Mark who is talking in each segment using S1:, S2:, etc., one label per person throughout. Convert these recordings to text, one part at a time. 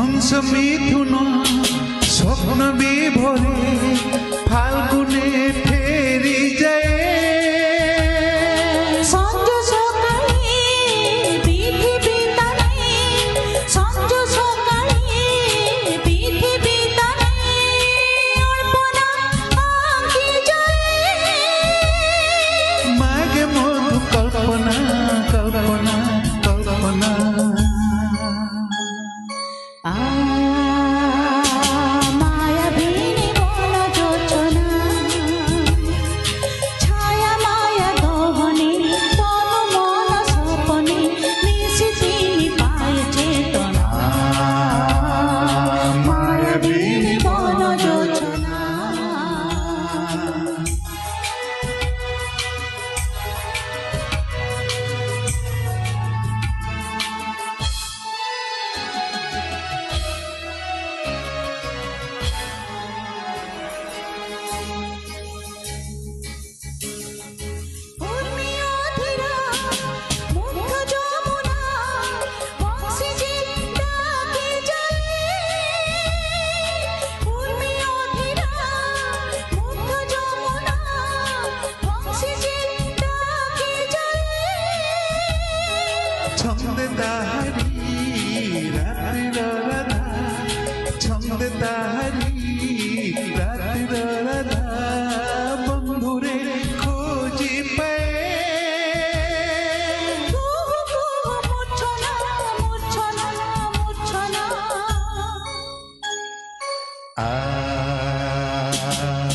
S1: হংস মিথুন স্বপ্ন বিভোরে ফাল্গুনে ফেরি যায় মাগে মধু কল্পনা কল্পনা কল্পনা ছন্দে তাহারি রাত্রির রাধা ছন্দে তাহারি রাত্রির রাধা বন্ধুরে খোঁজি পায়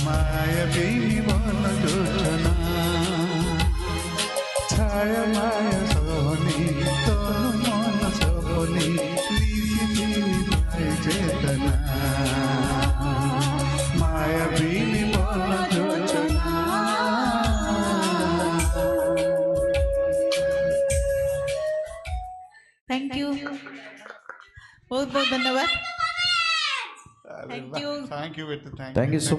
S1: মায়াবিনী বন যোজনা ছায়া মায়া সহনি তনু মন সপনি চেতনা মায়াবিনী বন যোজনা।
S2: थैंक यू बहुत बहुत धन्यवाद thank you
S3: thank you
S1: Thank you so